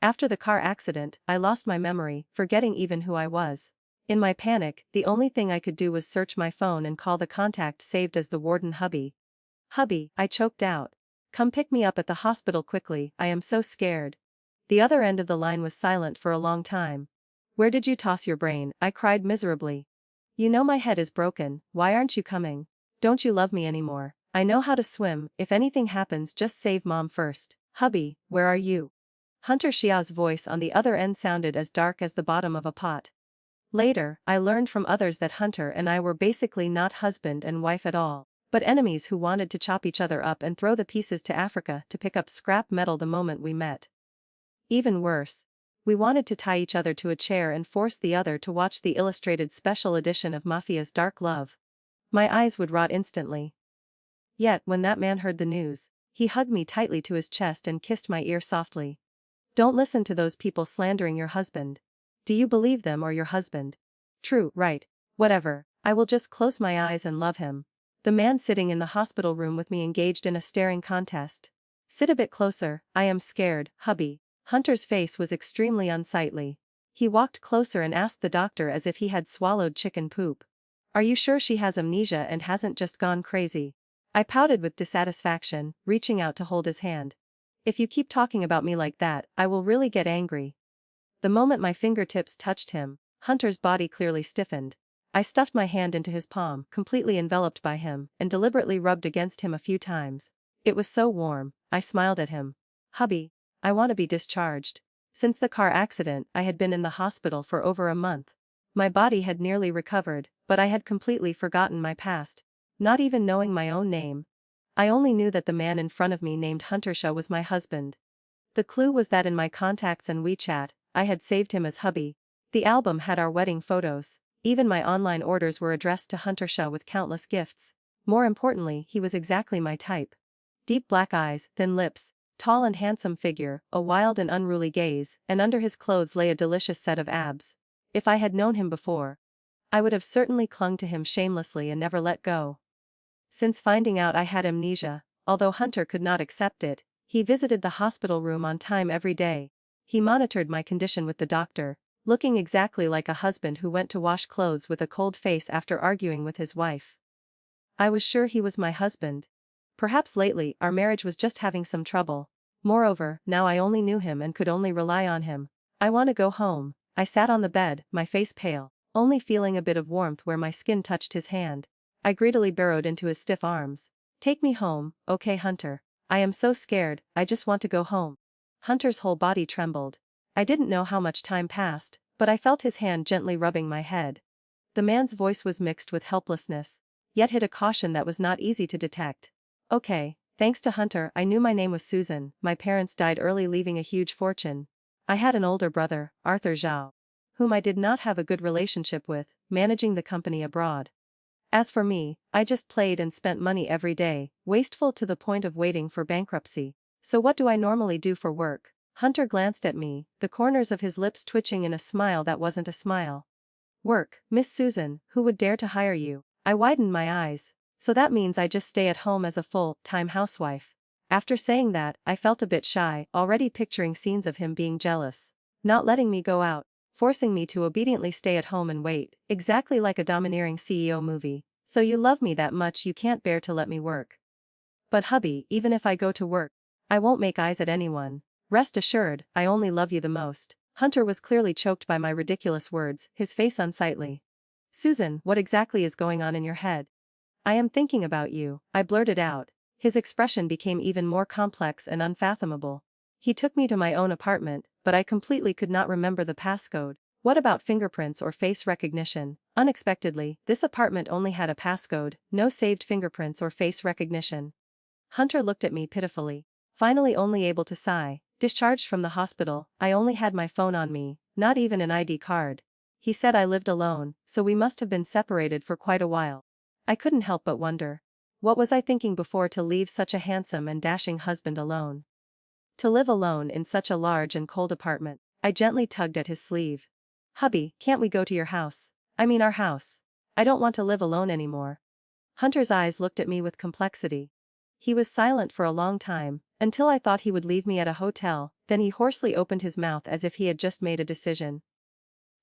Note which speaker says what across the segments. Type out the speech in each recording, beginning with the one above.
Speaker 1: After the car accident, I lost my memory, forgetting even who I was. In my panic, the only thing I could do was search my phone and call the contact saved as the warden hubby. Hubby, I choked out. Come pick me up at the hospital quickly, I am so scared. The other end of the line was silent for a long time. Where did you toss your brain? I cried miserably. You know my head is broken, why aren't you coming? Don't you love me anymore? I know how to swim, if anything happens just save mom first. Hubby, where are you? Hunter Xiao's voice on the other end sounded as dark as the bottom of a pot. Later, I learned from others that Hunter and I were basically not husband and wife at all, but enemies who wanted to chop each other up and throw the pieces to Africa to pick up scrap metal the moment we met. Even worse. We wanted to tie each other to a chair and force the other to watch the illustrated special edition of Mafia's Dark Love. My eyes would rot instantly. Yet, when that man heard the news, he hugged me tightly to his chest and kissed my ear softly. Don't listen to those people slandering your husband. Do you believe them or your husband? True, right. Whatever, I will just close my eyes and love him. The man sitting in the hospital room with me engaged in a staring contest. Sit a bit closer, I am scared, hubby. Hunter's face was extremely unsightly. He walked closer and asked the doctor as if he had swallowed chicken poop. Are you sure she has amnesia and hasn't just gone crazy? I pouted with dissatisfaction, reaching out to hold his hand. If you keep talking about me like that, I will really get angry. The moment my fingertips touched him, Hunter's body clearly stiffened. I stuffed my hand into his palm, completely enveloped by him, and deliberately rubbed against him a few times. It was so warm, I smiled at him. Hubby, I want to be discharged. Since the car accident, I had been in the hospital for over a month. My body had nearly recovered, but I had completely forgotten my past. Not even knowing my own name. I only knew that the man in front of me named Hunter Xiao was my husband. The clue was that in my contacts and WeChat, I had saved him as hubby. The album had our wedding photos. Even my online orders were addressed to Hunter Xiao with countless gifts. More importantly, he was exactly my type. Deep black eyes, thin lips, tall and handsome figure, a wild and unruly gaze, and under his clothes lay a delicious set of abs. If I had known him before, I would have certainly clung to him shamelessly and never let go. Since finding out I had amnesia, although Hunter could not accept it, he visited the hospital room on time every day. He monitored my condition with the doctor, looking exactly like a husband who went to wash clothes with a cold face after arguing with his wife. I was sure he was my husband. Perhaps lately our marriage was just having some trouble. Moreover, now I only knew him and could only rely on him. I want to go home. I sat on the bed, my face pale, only feeling a bit of warmth where my skin touched his hand. I greedily burrowed into his stiff arms. Take me home, okay Hunter. I am so scared, I just want to go home. Hunter's whole body trembled. I didn't know how much time passed, but I felt his hand gently rubbing my head. The man's voice was mixed with helplessness, yet hid a caution that was not easy to detect. Okay, thanks to Hunter I knew my name was Susan. My parents died early leaving a huge fortune. I had an older brother, Arthur Zhao, whom I did not have a good relationship with, managing the company abroad. As for me, I just played and spent money every day, wasteful to the point of waiting for bankruptcy. So what do I normally do for work? Hunter glanced at me, the corners of his lips twitching in a smile that wasn't a smile. Work, Miss Susan, who would dare to hire you? I widened my eyes. So that means I just stay at home as a full-time housewife. After saying that, I felt a bit shy, already picturing scenes of him being jealous, not letting me go out, forcing me to obediently stay at home and wait, exactly like a domineering CEO movie. So you love me that much you can't bear to let me work. But hubby, even if I go to work, I won't make eyes at anyone. Rest assured, I only love you the most. Hunter was clearly choked by my ridiculous words, his face unsightly. Susan, what exactly is going on in your head? I am thinking about you, I blurted out. His expression became even more complex and unfathomable. He took me to my own apartment, but I completely could not remember the passcode. What about fingerprints or face recognition? Unexpectedly, this apartment only had a passcode, no saved fingerprints or face recognition. Hunter looked at me pitifully, finally only able to sigh. Discharged from the hospital, I only had my phone on me, not even an ID card. He said I lived alone, so we must have been separated for quite a while. I couldn't help but wonder. What was I thinking before to leave such a handsome and dashing husband alone? To live alone in such a large and cold apartment. I gently tugged at his sleeve. Hubby, can't we go to your house? I mean our house. I don't want to live alone anymore. Hunter's eyes looked at me with complexity. He was silent for a long time, until I thought he would leave me at a hotel, then he hoarsely opened his mouth as if he had just made a decision.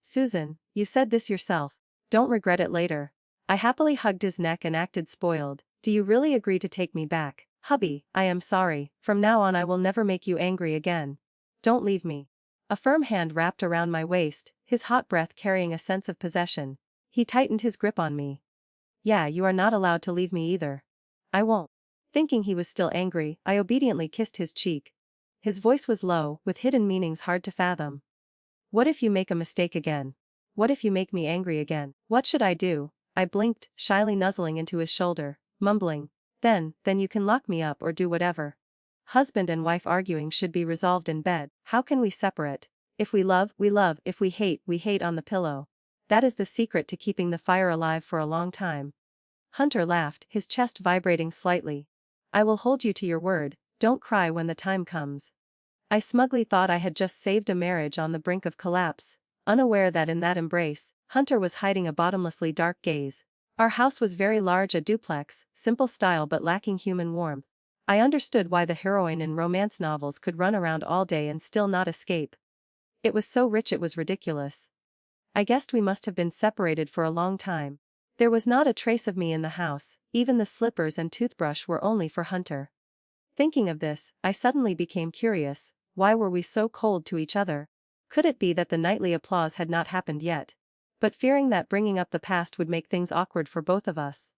Speaker 1: Susan, you said this yourself. Don't regret it later. I happily hugged his neck and acted spoiled. Do you really agree to take me back? Hubby, I am sorry. From now on I will never make you angry again. Don't leave me. A firm hand wrapped around my waist, his hot breath carrying a sense of possession. He tightened his grip on me. Yeah, you are not allowed to leave me either. I won't. Thinking he was still angry, I obediently kissed his cheek. His voice was low, with hidden meanings hard to fathom. What if you make a mistake again? What if you make me angry again? What should I do? I blinked, shyly nuzzling into his shoulder, mumbling. Then you can lock me up or do whatever. Husband and wife arguing should be resolved in bed. How can we separate? If we love, we love. If we hate on the pillow. That is the secret to keeping the fire alive for a long time. Hunter laughed, his chest vibrating slightly. I will hold you to your word. Don't cry when the time comes. I smugly thought I had just saved a marriage on the brink of collapse, unaware that in that embrace, Hunter was hiding a bottomlessly dark gaze. Our house was very large, a duplex, simple style but lacking human warmth. I understood why the heroine in romance novels could run around all day and still not escape. It was so rich it was ridiculous. I guessed we must have been separated for a long time. There was not a trace of me in the house, even the slippers and toothbrush were only for Hunter. Thinking of this, I suddenly became curious. Why were we so cold to each other? Could it be that the nightly applause had not happened yet? But fearing that bringing up the past would make things awkward for both of us.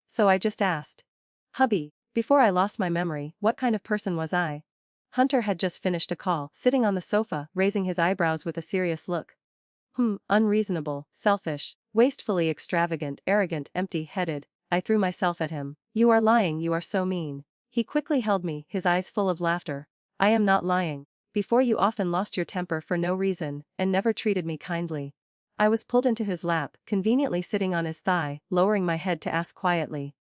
Speaker 1: So I just asked. Hubby, before I lost my memory, what kind of person was I? Hunter had just finished a call, sitting on the sofa, raising his eyebrows with a serious look. Unreasonable, selfish, wastefully extravagant, arrogant, empty-headed. I threw myself at him. You are lying, you are so mean. He quickly held me, his eyes full of laughter. I am not lying. Before you often lost your temper for no reason, and never treated me kindly. I was pulled into his lap, conveniently sitting on his thigh, lowering my head to ask quietly.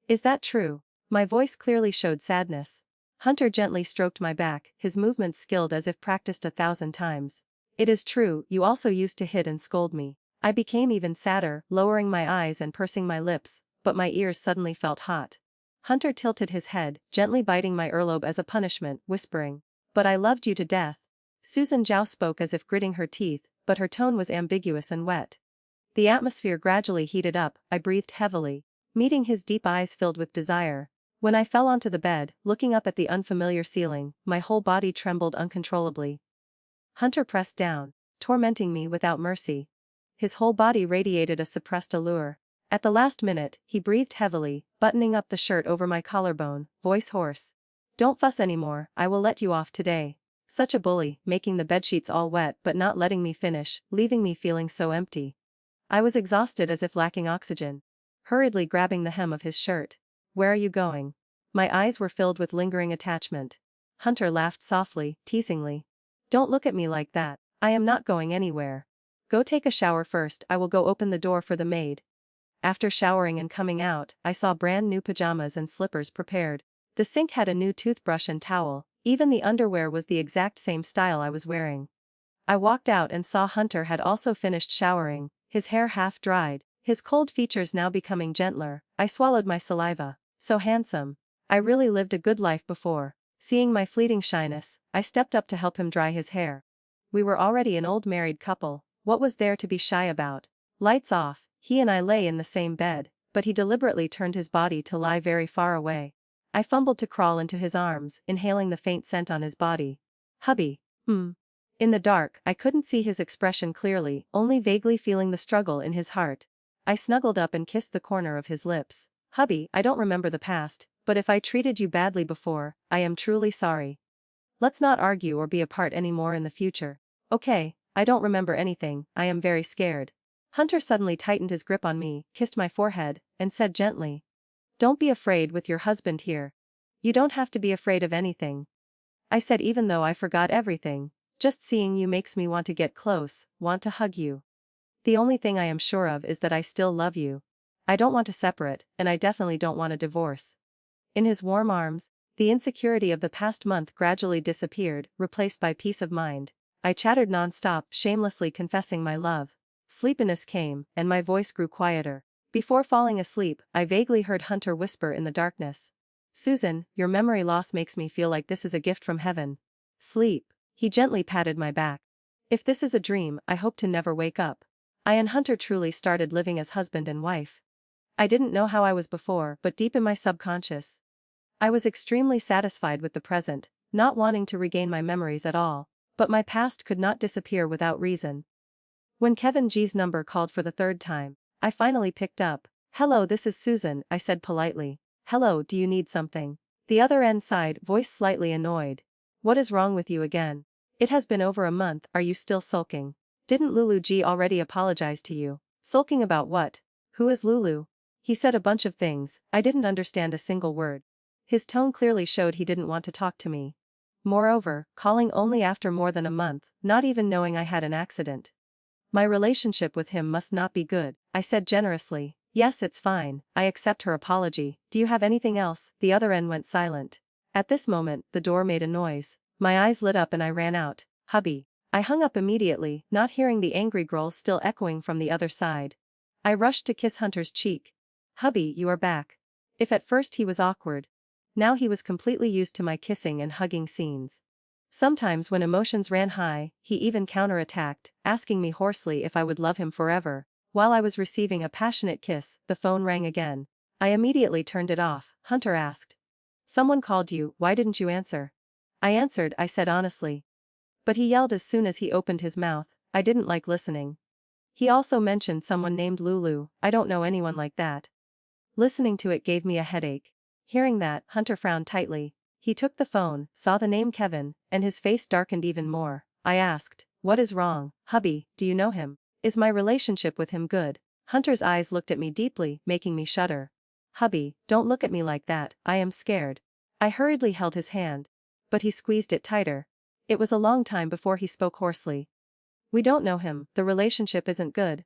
Speaker 1: Is that true? My voice clearly showed sadness. Hunter gently stroked my back, his movements skilled as if practiced 1,000 times. It is true, you also used to hit and scold me. I became even sadder, lowering my eyes and pursing my lips, but my ears suddenly felt hot. Hunter tilted his head, gently biting my earlobe as a punishment, whispering, "But I loved you to death." Susan Zhao spoke as if gritting her teeth, but her tone was ambiguous and wet. The atmosphere gradually heated up, I breathed heavily, meeting his deep eyes filled with desire. When I fell onto the bed, looking up at the unfamiliar ceiling, my whole body trembled uncontrollably. Hunter pressed down, tormenting me without mercy. His whole body radiated a suppressed allure. At the last minute, he breathed heavily, buttoning up the shirt over my collarbone, voice hoarse. Don't fuss anymore, I will let you off today. Such a bully, making the bedsheets all wet but not letting me finish, leaving me feeling so empty. I was exhausted as if lacking oxygen. Hurriedly grabbing the hem of his shirt. Where are you going? My eyes were filled with lingering attachment. Hunter laughed softly, teasingly. Don't look at me like that. I am not going anywhere. Go take a shower first, I will go open the door for the maid. After showering and coming out, I saw brand new pajamas and slippers prepared. The sink had a new toothbrush and towel, even the underwear was the exact same style I was wearing. I walked out and saw Hunter had also finished showering, his hair half dried, his cold features now becoming gentler. I swallowed my saliva. So handsome. I really lived a good life before. Seeing my fleeting shyness, I stepped up to help him dry his hair. We were already an old married couple, what was there to be shy about? Lights off, he and I lay in the same bed, but he deliberately turned his body to lie very far away. I fumbled to crawl into his arms, inhaling the faint scent on his body. Hubby. In the dark, I couldn't see his expression clearly, only vaguely feeling the struggle in his heart. I snuggled up and kissed the corner of his lips. Hubby, I don't remember the past, but if I treated you badly before, I am truly sorry. Let's not argue or be apart anymore in the future. Okay, I don't remember anything, I am very scared. Hunter suddenly tightened his grip on me, kissed my forehead, and said gently. Don't be afraid with your husband here. You don't have to be afraid of anything. I said even though I forgot everything, just seeing you makes me want to get close, want to hug you. The only thing I am sure of is that I still love you. I don't want to separate, and I definitely don't want a divorce. In his warm arms, the insecurity of the past month gradually disappeared, replaced by peace of mind. I chattered non-stop, shamelessly confessing my love. Sleepiness came, and my voice grew quieter. Before falling asleep, I vaguely heard Hunter whisper in the darkness. Susan, your memory loss makes me feel like this is a gift from heaven. Sleep. He gently patted my back. If this is a dream, I hope to never wake up. I and Hunter truly started living as husband and wife. I didn't know how I was before, but deep in my subconscious, I was extremely satisfied with the present, not wanting to regain my memories at all, but my past could not disappear without reason. When Kevin G's number called for the third time, I finally picked up. "Hello, this is Susan," I said politely. "Hello, do you need something?" The other end sighed, voice slightly annoyed. "What is wrong with you again? It has been over a month, are you still sulking? Didn't Lulu G already apologize to you?" "Sulking about what? Who is Lulu?" He said a bunch of things, I didn't understand a single word. His tone clearly showed he didn't want to talk to me. Moreover, calling only after more than a month, not even knowing I had an accident. My relationship with him must not be good, I said generously. "Yes, it's fine, I accept her apology. Do you have anything else?" The other end went silent. At this moment, the door made a noise. My eyes lit up and I ran out. "Hubby." I hung up immediately, not hearing the angry growls still echoing from the other side. I rushed to kiss Hunter's cheek. "Hubby, you are back." If at first he was awkward, now he was completely used to my kissing and hugging scenes. Sometimes when emotions ran high, he even counterattacked, asking me hoarsely if I would love him forever. While I was receiving a passionate kiss, the phone rang again. I immediately turned it off. Hunter asked. "Someone called you, why didn't you answer?" "I answered," I said honestly. But he yelled as soon as he opened his mouth. I didn't like listening. He also mentioned someone named Lulu. I don't know anyone like that. Listening to it gave me a headache. Hearing that, Hunter frowned tightly. He took the phone, saw the name Kevin, and his face darkened even more. I asked, "What is wrong, hubby, do you know him? Is my relationship with him good?" Hunter's eyes looked at me deeply, making me shudder. "Hubby, don't look at me like that, I am scared." I hurriedly held his hand. But he squeezed it tighter. It was a long time before he spoke hoarsely. "We don't know him, the relationship isn't good.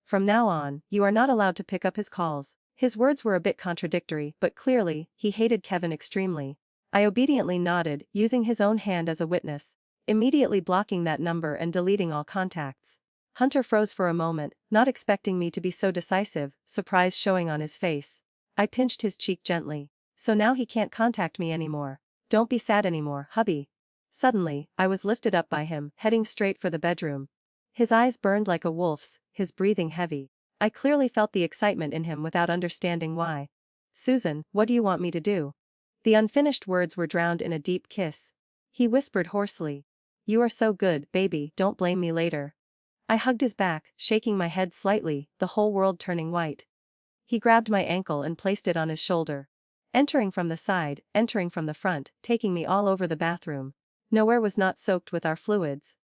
Speaker 1: From now on, you are not allowed to pick up his calls." His words were a bit contradictory, but clearly, he hated Kevin extremely. I obediently nodded, using his own hand as a witness, immediately blocking that number and deleting all contacts. Hunter froze for a moment, not expecting me to be so decisive, surprise showing on his face. I pinched his cheek gently. "So now he can't contact me anymore. Don't be sad anymore, hubby." Suddenly, I was lifted up by him, heading straight for the bedroom. His eyes burned like a wolf's, his breathing heavy. I clearly felt the excitement in him without understanding why. "Susan, what do you want me to do?" The unfinished words were drowned in a deep kiss. He whispered hoarsely. "You are so good, baby, don't blame me later." I hugged his back, shaking my head slightly, the whole world turning white. He grabbed my ankle and placed it on his shoulder. Entering from the side, entering from the front, taking me all over the bathroom. Nowhere was not soaked with our fluids.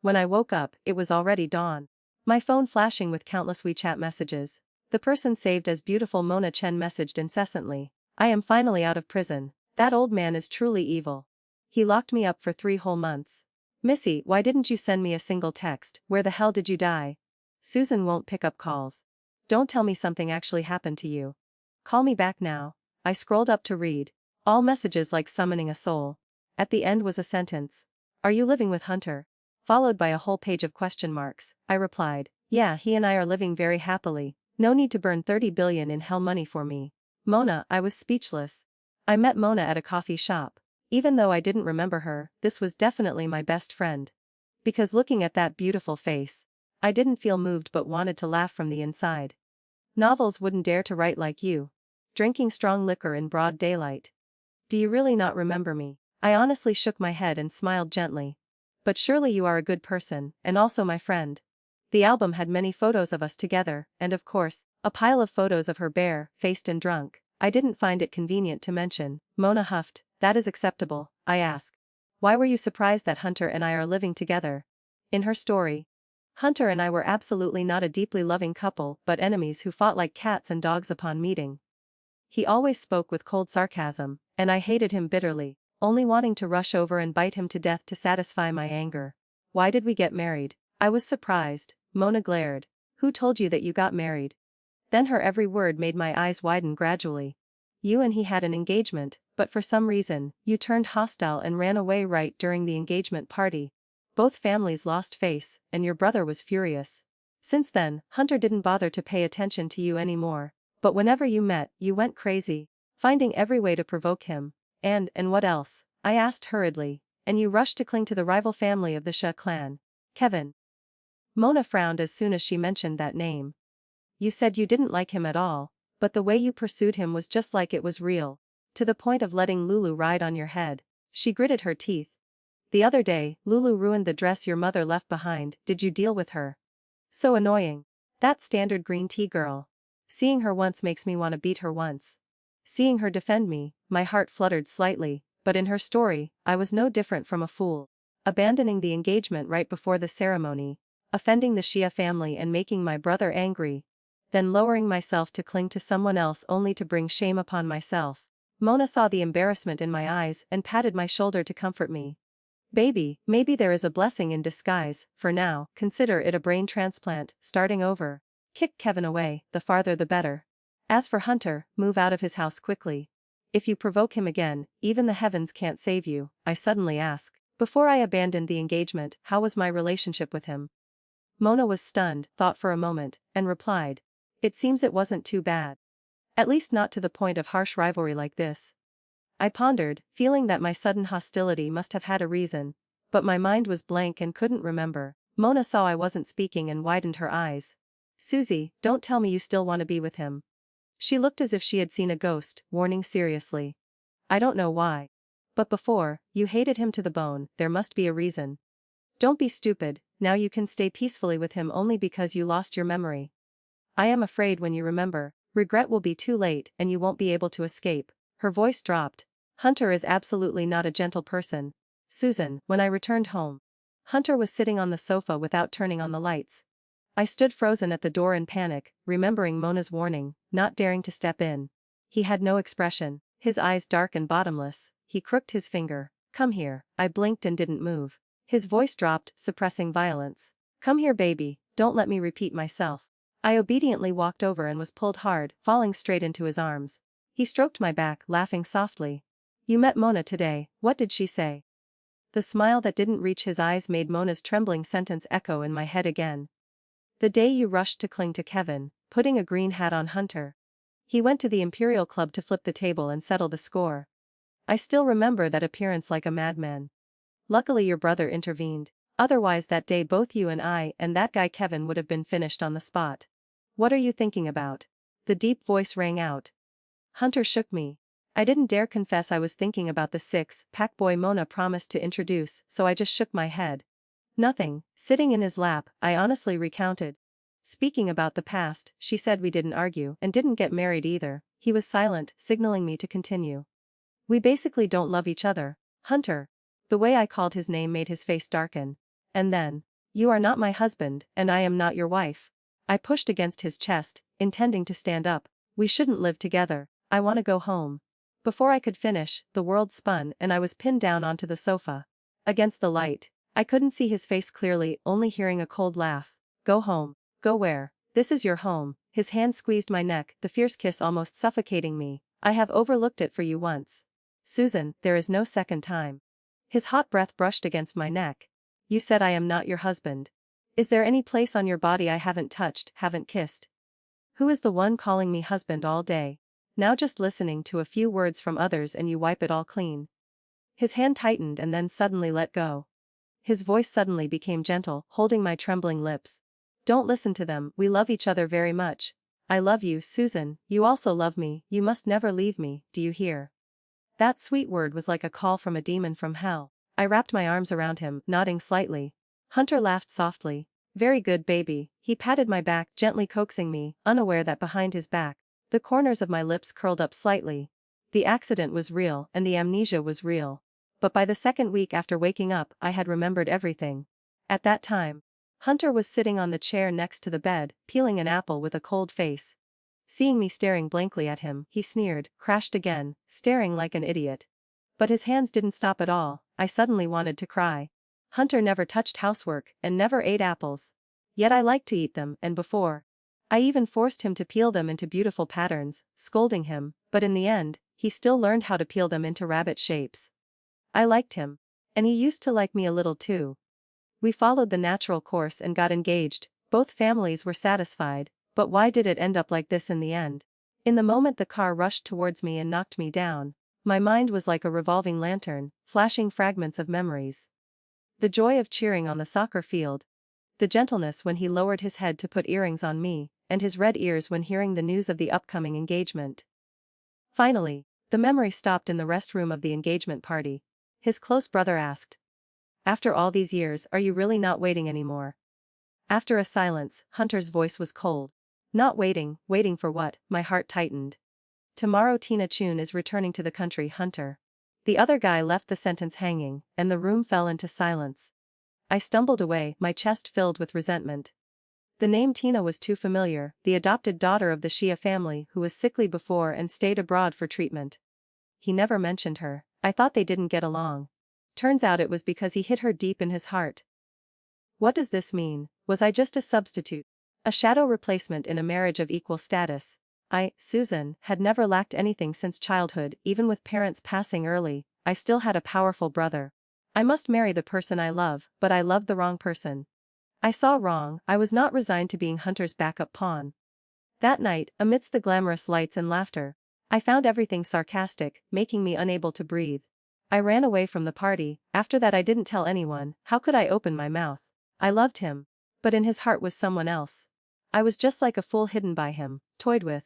Speaker 1: When I woke up, it was already dawn. My phone flashing with countless WeChat messages. The person saved as beautiful Mona Chen messaged incessantly. "I am finally out of prison. That old man is truly evil. He locked me up for 3 whole months. Missy, why didn't you send me a single text? Where the hell did you die? Susan won't pick up calls. Don't tell me something actually happened to you. Call me back now." I scrolled up to read. All messages like summoning a soul. At the end was a sentence. "Are you living with Hunter?" Followed by a whole page of question marks. I replied, "Yeah, he and I are living very happily. No need to burn 30 billion in hell money for me." Mona, I was speechless. I met Mona at a coffee shop. Even though I didn't remember her, this was definitely my best friend. Because looking at that beautiful face, I didn't feel moved but wanted to laugh from the inside. "Novels wouldn't dare to write like you. Drinking strong liquor in broad daylight. Do you really not remember me?" I honestly shook my head and smiled gently. "But surely you are a good person, and also my friend." The album had many photos of us together, and of course, a pile of photos of her bare-faced and drunk. I didn't find it convenient to mention. Mona huffed. "That is acceptable," I asked. "Why were you surprised that Hunter and I are living together?" In her story, Hunter and I were absolutely not a deeply loving couple but enemies who fought like cats and dogs upon meeting. He always spoke with cold sarcasm, and I hated him bitterly, only wanting to rush over and bite him to death to satisfy my anger. "Why did we get married?" I was surprised. Mona glared. "Who told you that you got married?" Then her every word made my eyes widen gradually. "You and he had an engagement, but for some reason, you turned hostile and ran away right during the engagement party. Both families lost face, and your brother was furious. Since then, Hunter didn't bother to pay attention to you anymore. But whenever you met, you went crazy. finding every way to provoke him. And what else? I asked hurriedly. And you rushed to cling to the rival family of the Shah clan. Kevin. Mona frowned as soon as she mentioned that name. You said you didn't like him at all, but the way you pursued him was just like it was real. To the point of letting Lulu ride on your head. She gritted her teeth. The other day, Lulu ruined the dress your mother left behind. Did you deal with her? So annoying. That standard green tea girl. Seeing her once makes me want to beat her once. Seeing her defend me, my heart fluttered slightly, but in her story, I was no different from a fool. Abandoning the engagement right before the ceremony, offending the Shia family and making my brother angry, then lowering myself to cling to someone else only to bring shame upon myself. Mona saw the embarrassment in my eyes and patted my shoulder to comfort me. Baby, maybe there is a blessing in disguise. For now, consider it a brain transplant, starting over. Kick Kevin away, the farther the better. As for Hunter, move out of his house quickly. If you provoke him again, even the heavens can't save you, I suddenly ask. Before I abandoned the engagement, how was my relationship with him? Mona was stunned, thought for a moment, and replied. It seems it wasn't too bad. At least not to the point of harsh rivalry like this. I pondered, feeling that my sudden hostility must have had a reason, but my mind was blank and couldn't remember. Mona saw I wasn't speaking and widened her eyes. Susie, don't tell me you still want to be with him. She looked as if she had seen a ghost, warning seriously. I don't know why. But before, you hated him to the bone, there must be a reason. Don't be stupid, now you can stay peacefully with him only because you lost your memory. I am afraid when you remember, regret will be too late and you won't be able to escape. Her voice dropped. Hunter is absolutely not a gentle person. Susan, when I returned home. Hunter was sitting on the sofa without turning on the lights. I stood frozen at the door in panic, remembering Mona's warning, not daring to step in. He had no expression, his eyes dark and bottomless. He crooked his finger. Come here. I blinked and didn't move. His voice dropped, suppressing violence. Come here, baby, don't let me repeat myself. I obediently walked over and was pulled hard, falling straight into his arms. He stroked my back, laughing softly. You met Mona today, what did she say? The smile that didn't reach his eyes made Mona's trembling sentence echo in my head again. The day you rushed to cling to Kevin, putting a green hat on Hunter. He went to the Imperial Club to flip the table and settle the score. I still remember that appearance like a madman. Luckily your brother intervened. Otherwise that day both you and I and that guy Kevin would have been finished on the spot. What are you thinking about? The deep voice rang out. Hunter shook me. I didn't dare confess I was thinking about the six-pack boy Mona promised to introduce, so I just shook my head. Nothing. Sitting in his lap, I honestly recounted. Speaking about the past, she said we didn't argue and didn't get married either. He was silent, signaling me to continue. We basically don't love each other. Hunter. The way I called his name made his face darken. And then, you are not my husband, and I am not your wife. I pushed against his chest, intending to stand up. We shouldn't live together. I want to go home. Before I could finish, the world spun and I was pinned down onto the sofa. Against the light. I couldn't see his face clearly, only hearing a cold laugh. Go home. Go where? This is your home. His hand squeezed my neck, the fierce kiss almost suffocating me. I have overlooked it for you once. Susan, there is no second time. His hot breath brushed against my neck. You said I am not your husband. Is there any place on your body I haven't touched, haven't kissed? Who is the one calling me husband all day? Now just listening to a few words from others and you wipe it all clean. His hand tightened and then suddenly let go. His voice suddenly became gentle, holding my trembling lips. Don't listen to them, we love each other very much. I love you, Susan, you also love me, you must never leave me, do you hear? That sweet word was like a call from a demon from hell. I wrapped my arms around him, nodding slightly. Hunter laughed softly. Very good, baby. He patted my back, gently coaxing me, unaware that behind his back, the corners of my lips curled up slightly. The accident was real, and the amnesia was real. But by the second week after waking up, I had remembered everything. At that time, Hunter was sitting on the chair next to the bed, peeling an apple with a cold face. Seeing me staring blankly at him, he sneered, crashed again, staring like an idiot. But his hands didn't stop at all. I suddenly wanted to cry. Hunter never touched housework, and never ate apples. Yet I liked to eat them, and before. I even forced him to peel them into beautiful patterns, scolding him, but in the end, he still learned how to peel them into rabbit shapes. I liked him. And he used to like me a little too. We followed the natural course and got engaged. Both families were satisfied, but why did it end up like this in the end? In the moment the car rushed towards me and knocked me down. My mind was like a revolving lantern, flashing fragments of memories. The joy of cheering on the soccer field. The gentleness when he lowered his head to put earrings on me, and his red ears when hearing the news of the upcoming engagement. Finally, the memory stopped in the restroom of the engagement party. His close brother asked, "After all these years, are you really not waiting anymore?" After a silence, Hunter's voice was cold. "Not waiting, waiting for what?" My heart tightened. "Tomorrow Tina Chun is returning to the country, Hunter." The other guy left the sentence hanging, and the room fell into silence. I stumbled away, my chest filled with resentment. The name Tina was too familiar, the adopted daughter of the Shia family who was sickly before and stayed abroad for treatment. He never mentioned her. I thought they didn't get along. Turns out it was because he hit her deep in his heart. What does this mean? Was I just a substitute? A shadow replacement in a marriage of equal status? I, Susan, had never lacked anything since childhood. Even with parents passing early, I still had a powerful brother. I must marry the person I love, but I loved the wrong person. I saw wrong. I was not resigned to being Hunter's backup pawn. That night, amidst the glamorous lights and laughter, I found everything sarcastic, making me unable to breathe. I ran away from the party. After that I didn't tell anyone. How could I open my mouth? I loved him. But in his heart was someone else. I was just like a fool hidden by him, toyed with.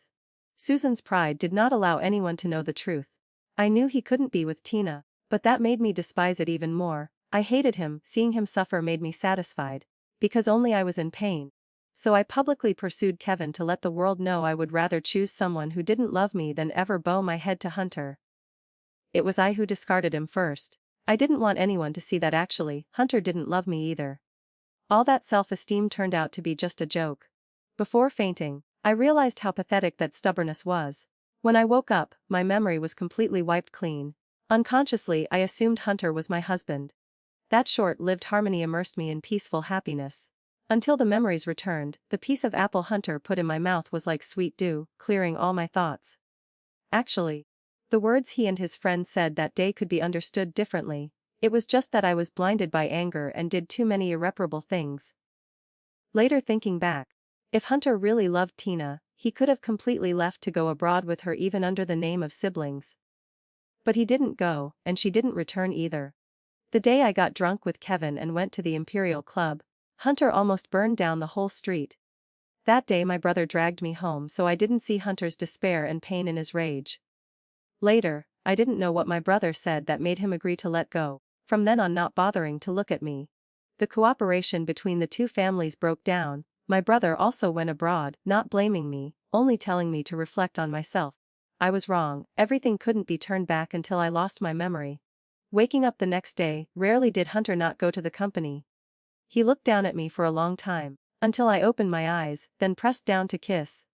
Speaker 1: Susan's pride did not allow anyone to know the truth. I knew he couldn't be with Tina, but that made me despise it even more. I hated him. Seeing him suffer made me satisfied. Because only I was in pain. So I publicly pursued Kevin to let the world know I would rather choose someone who didn't love me than ever bow my head to Hunter. It was I who discarded him first. I didn't want anyone to see that actually, Hunter didn't love me either. All that self-esteem turned out to be just a joke. Before fainting, I realized how pathetic that stubbornness was. When I woke up, my memory was completely wiped clean. Unconsciously, I assumed Hunter was my husband. That short-lived harmony immersed me in peaceful happiness. Until the memories returned, the piece of apple Hunter put in my mouth was like sweet dew, clearing all my thoughts. Actually, the words he and his friend said that day could be understood differently. It was just that I was blinded by anger and did too many irreparable things. Later thinking back, if Hunter really loved Tina, he could have completely left to go abroad with her even under the name of siblings. But he didn't go, and she didn't return either. The day I got drunk with Kevin and went to the Imperial Club, Hunter almost burned down the whole street. That day my brother dragged me home so I didn't see Hunter's despair and pain in his rage. Later, I didn't know what my brother said that made him agree to let go, from then on not bothering to look at me. The cooperation between the two families broke down. My brother also went abroad, not blaming me, only telling me to reflect on myself. I was wrong, everything couldn't be turned back until I lost my memory. Waking up the next day, rarely did Hunter not go to the company. He looked down at me for a long time, until I opened my eyes, then pressed down to kiss.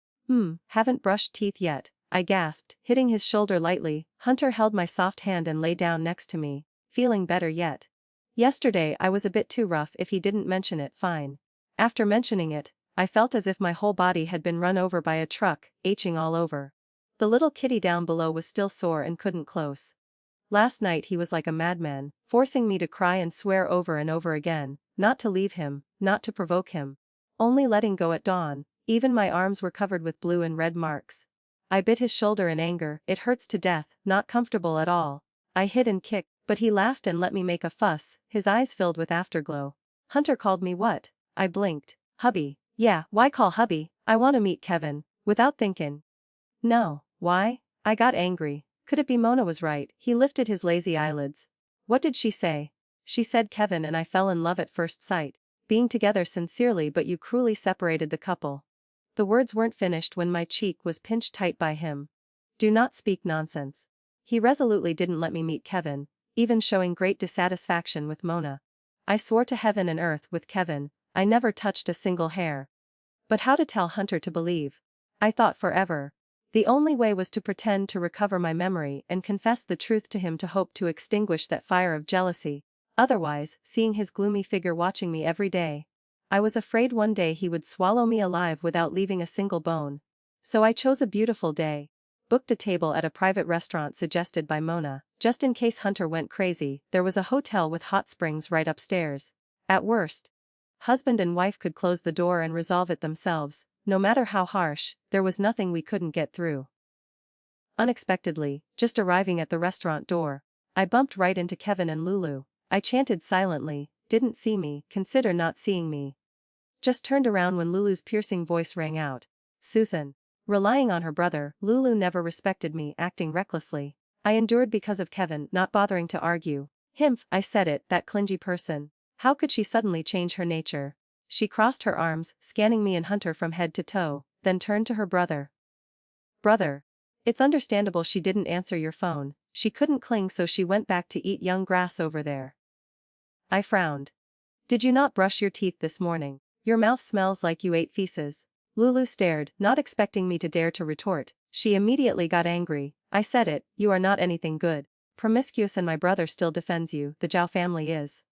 Speaker 1: Haven't brushed teeth yet, I gasped, hitting his shoulder lightly. Hunter held my soft hand and lay down next to me, feeling better yet. Yesterday I was a bit too rough. If he didn't mention it, fine. After mentioning it, I felt as if my whole body had been run over by a truck, aching all over. The little kitty down below was still sore and couldn't close. Last night he was like a madman, forcing me to cry and swear over and over again, not to leave him, not to provoke him. Only letting go at dawn. Even my arms were covered with blue and red marks. I bit his shoulder in anger. It hurts to death, not comfortable at all. I hit and kicked, but he laughed and let me make a fuss, his eyes filled with afterglow. Hunter called me what? I blinked. Hubby. Yeah, why call hubby? I want to meet Kevin. Without thinking. No. Why? I got angry. Could it be Mona was right? He lifted his lazy eyelids. What did she say? She said Kevin and I fell in love at first sight. Being together sincerely, but you cruelly separated the couple. The words weren't finished when my cheek was pinched tight by him. Do not speak nonsense. He resolutely didn't let me meet Kevin, even showing great dissatisfaction with Mona. I swore to heaven and earth with Kevin, I never touched a single hair. But how to tell Hunter to believe? I thought forever. The only way was to pretend to recover my memory and confess the truth to him to hope to extinguish that fire of jealousy. Otherwise, seeing his gloomy figure watching me every day, I was afraid one day he would swallow me alive without leaving a single bone. So I chose a beautiful day. Booked a table at a private restaurant suggested by Mona. Just in case Hunter went crazy, there was a hotel with hot springs right upstairs. At worst, Husband and wife could close the door and resolve it themselves. No matter how harsh, there was nothing we couldn't get through. Unexpectedly, just arriving at the restaurant door, I bumped right into Kevin and Lulu. I chanted silently, "Didn't see me, consider not seeing me." Just turned around when Lulu's piercing voice rang out. "Susan." Relying on her brother, Lulu never respected me, acting recklessly. I endured because of Kevin, not bothering to argue. "Himph," I said it, "that Clingy person." How could she suddenly change her nature? She crossed her arms, scanning me and Hunter from head to toe, then turned to her brother. "Brother. It's understandable she didn't answer your phone. She couldn't cling, so she went back to eat young grass over there." I frowned. "Did you not brush your teeth this morning? Your mouth smells like you ate feces." Lulu stared, not expecting me to dare to retort. She immediately got angry. "I said it, you are not anything good. Promiscuous, and my brother still defends you, the Zhao family is."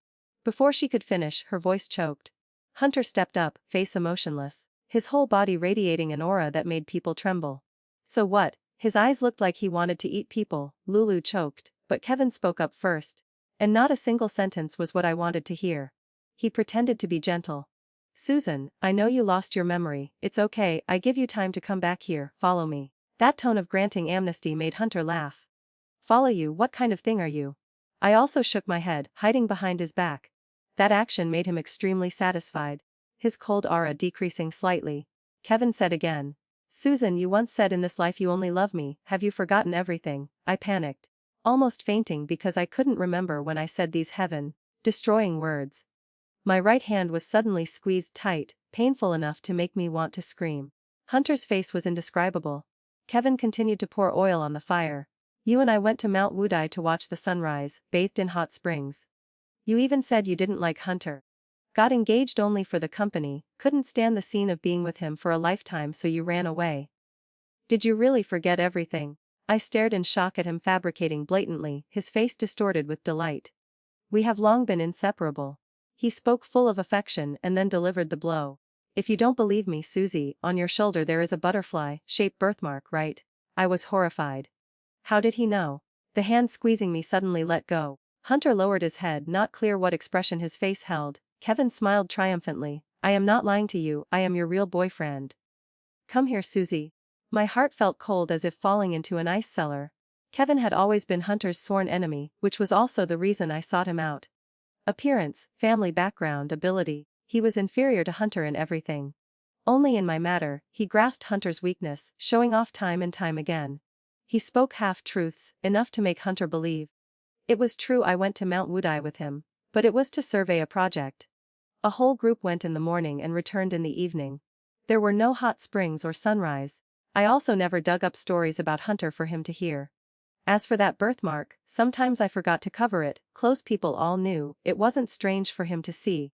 Speaker 1: Before she could finish, her voice choked. Hunter stepped up, face emotionless, his whole body radiating an aura that made people tremble. "So what?" His eyes looked like he wanted to eat people. Lulu choked, but Kevin spoke up first. And not a single sentence was what I wanted to hear. He pretended to be gentle. "Susan, I know you lost your memory, it's okay, I give you time to come back here, follow me." That tone of granting amnesty made Hunter laugh. "Follow you, what kind of thing are you?" I also shook my head, hiding behind his back. That action made him extremely satisfied, his cold aura decreasing slightly. Kevin said again. "Susan, you once said in this life you only love me, have you forgotten everything?" I panicked, almost fainting because I couldn't remember when I said these heaven-destroying words. My right hand was suddenly squeezed tight, painful enough to make me want to scream. Hunter's face was indescribable. Kevin continued to pour oil on the fire. "You and I went to Mount Wudai to watch the sunrise, bathed in hot springs. You even said you didn't like Hunter. Got engaged only for the company, couldn't stand the scene of being with him for a lifetime, so you ran away. Did you really forget everything?" I stared in shock at him, fabricating blatantly, his face distorted with delight. "We have long been inseparable." He spoke full of affection and then delivered the blow. "If you don't believe me, Susie, on your shoulder there is a butterfly-shaped birthmark, right?" I was horrified. How did he know? The hand squeezing me suddenly let go. Hunter lowered his head, not clear what expression his face held. Kevin smiled triumphantly. "I am not lying to you, I am your real boyfriend. Come here, Susie." My heart felt cold as if falling into an ice cellar. Kevin had always been Hunter's sworn enemy, which was also the reason I sought him out. Appearance, family background, ability, he was inferior to Hunter in everything. Only in my matter, he grasped Hunter's weakness, showing off time and time again. He spoke half-truths, enough to make Hunter believe. It was true I went to Mount Wudai with him, but it was to survey a project. A whole group went in the morning and returned in the evening. There were no hot springs or sunrise. I also never dug up stories about Hunter for him to hear. As for that birthmark, sometimes I forgot to cover it. Close people all knew, it wasn't strange for him to see.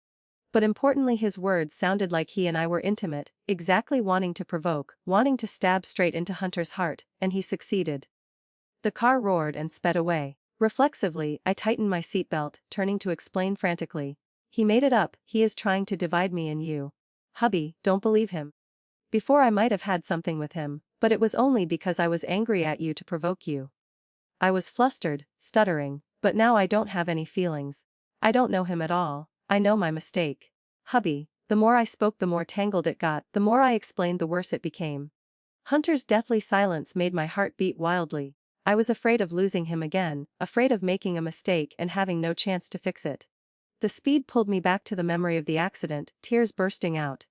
Speaker 1: But importantly, his words sounded like he and I were intimate, exactly wanting to provoke, wanting to stab straight into Hunter's heart, and he succeeded. The car roared and sped away. Reflexively, I tightened my seatbelt, turning to explain frantically. "He made it up, he is trying to divide me and you. Hubby, don't believe him. Before I might have had something with him, but it was only because I was angry at you to provoke you." I was flustered, stuttering, "But now I don't have any feelings. I don't know him at all, I know my mistake." "Hubby." The more I spoke the more tangled it got, the more I explained the worse it became. Hunter's deathly silence made my heart beat wildly. I was afraid of losing him again, afraid of making a mistake and having no chance to fix it. The speed pulled me back to the memory of the accident, tears bursting out.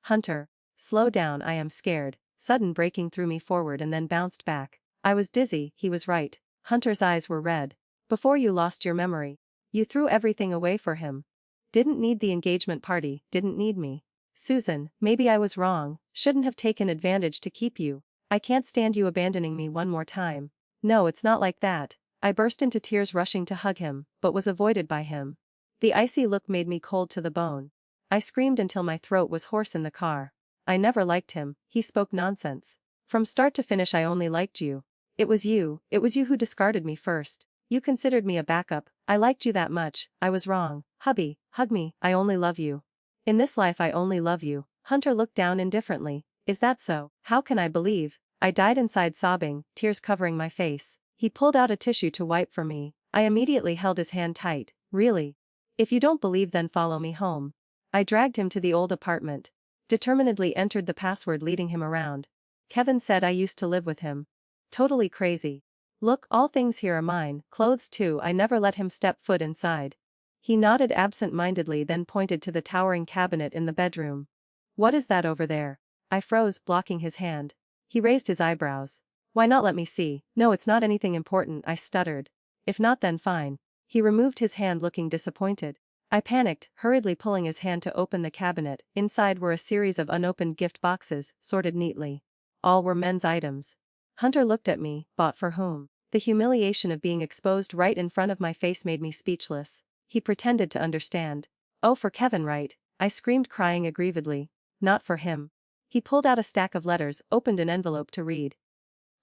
Speaker 1: "Hunter. Slow down, I am scared." Sudden braking threw me forward and then bounced back. I was dizzy, he was right. Hunter's eyes were red. "Before you lost your memory, you threw everything away for him. Didn't need the engagement party, didn't need me. Susan, maybe I was wrong, shouldn't have taken advantage to keep you. I can't stand you abandoning me one more time." "No, it's not like that." I burst into tears, rushing to hug him, but was avoided by him. The icy look made me cold to the bone. I screamed until my throat was hoarse in the car. "I never liked him, he spoke nonsense. From start to finish I only liked you. It was you who discarded me first. You considered me a backup, I liked you that much, I was wrong. Hubby, hug me, I only love you. In this life I only love you." Hunter looked down indifferently. "Is that so? How can I believe?" I died inside sobbing, tears covering my face. He pulled out a tissue to wipe for me. I immediately held his hand tight. "Really? If you don't believe, then follow me home." I dragged him to the old apartment. Determinedly entered the password leading him around. Kevin said I used to live with him. Totally crazy. Look, all things here are mine, clothes too. I never let him step foot inside. He nodded absent-mindedly, then pointed to the towering cabinet in the bedroom. What is that over there? I froze, blocking his hand. He raised his eyebrows. Why not let me see? No, it's not anything important, I stuttered. If not, then fine. He removed his hand, looking disappointed. I panicked, hurriedly pulling his hand to open the cabinet. Inside were a series of unopened gift boxes, sorted neatly. All were men's items. Hunter looked at me. Bought for whom? The humiliation of being exposed right in front of my face made me speechless. He pretended to understand. Oh, for Kevin, right? I screamed, crying aggrievedly. Not for him. He pulled out a stack of letters, opened an envelope to read.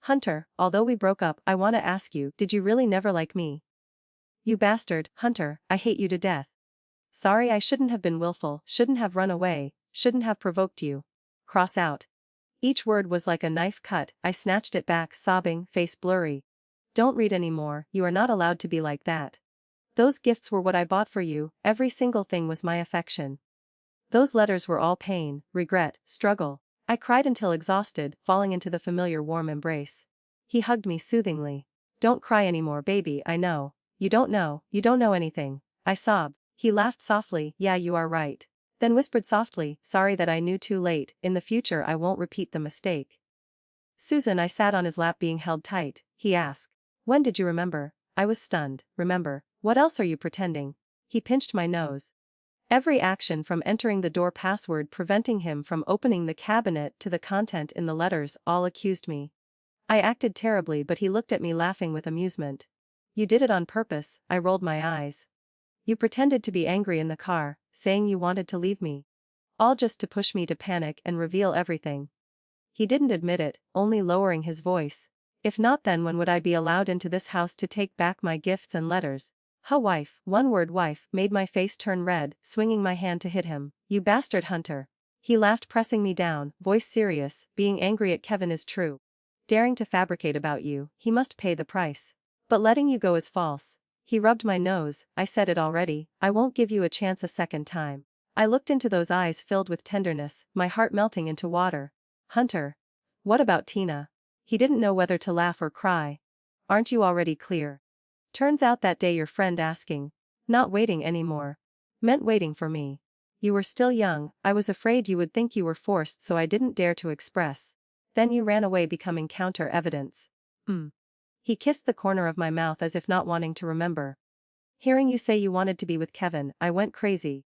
Speaker 1: Hunter, although we broke up, I want to ask you, did you really never like me? You bastard, Hunter, I hate you to death. Sorry, I shouldn't have been willful, shouldn't have run away, shouldn't have provoked you. Cross out. Each word was like a knife cut. I snatched it back, sobbing, face blurry. Don't read anymore, you are not allowed to be like that. Those gifts were what I bought for you, every single thing was my affection. Those letters were all pain, regret, struggle. I cried until exhausted, falling into the familiar warm embrace. He hugged me soothingly. Don't cry anymore, baby, I know. You don't know anything. I sobbed. He laughed softly. Yeah, you are right. Then whispered softly, sorry that I knew too late, in the future I won't repeat the mistake. Susan, I sat on his lap being held tight. He asked. When did you remember? I was stunned. Remember? What else are you pretending? He pinched my nose. Every action, from entering the door, password preventing him from opening the cabinet, to the content in the letters, all accused me. I acted terribly, but he looked at me laughing with amusement. You did it on purpose. I rolled my eyes. You pretended to be angry in the car, saying you wanted to leave me. All just to push me to panic and reveal everything. He didn't admit it, only lowering his voice. If not, then when would I be allowed into this house to take back my gifts and letters? Huh, wife, one word wife, made my face turn red, swinging my hand to hit him. You bastard, Hunter. He laughed, pressing me down, voice serious. Being angry at Kevin is true. Daring to fabricate about you, he must pay the price. But letting you go is false. He rubbed my nose. I said it already, I won't give you a chance a second time. I looked into those eyes filled with tenderness, my heart melting into water. Hunter. What about Tina? He didn't know whether to laugh or cry. Aren't you already clear? Turns out that day your friend asking, not waiting anymore, meant waiting for me. You were still young, I was afraid you would think you were forced, so I didn't dare to express. Then you ran away, becoming counter evidence. He kissed the corner of my mouth as if not wanting to remember. Hearing you say you wanted to be with Kevin, I went crazy.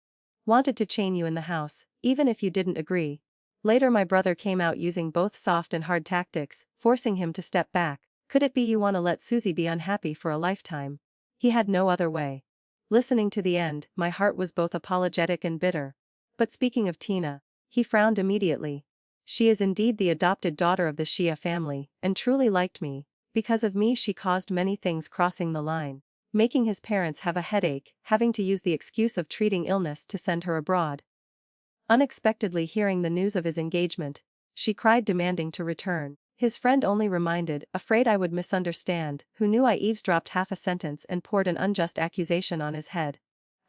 Speaker 1: Wanted to chain you in the house, even if you didn't agree. Later my brother came out using both soft and hard tactics, forcing him to step back. Could it be you want to let Susie be unhappy for a lifetime? He had no other way. Listening to the end, my heart was both apologetic and bitter. But speaking of Tina, he frowned immediately. She is indeed the adopted daughter of the Shia family, and truly liked me. Because of me she caused many things, crossing the line. Making his parents have a headache, having to use the excuse of treating illness to send her abroad. Unexpectedly hearing the news of his engagement, she cried, demanding to return. His friend only reminded, afraid I would misunderstand, who knew I eavesdropped half a sentence and poured an unjust accusation on his head.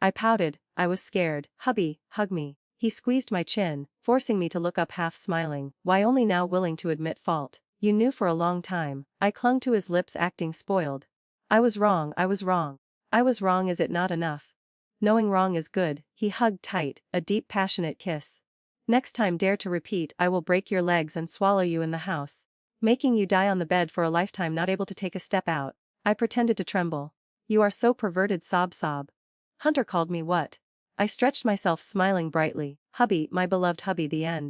Speaker 1: I pouted, I was scared. Hubby, hug me. He squeezed my chin, forcing me to look up, half smiling. Why only now willing to admit fault? You knew for a long time. I clung to his lips, acting spoiled. I was wrong, I was wrong. I was wrong. Is it not enough? Knowing wrong is good. He hugged tight, a deep passionate kiss. Next time dare to repeat, I will break your legs and swallow you in the house. Making you die on the bed for a lifetime, not able to take a step out. I pretended to tremble. You are so perverted, sob. Hunter called me what? I stretched myself, smiling brightly. Hubby, my beloved hubby. The end.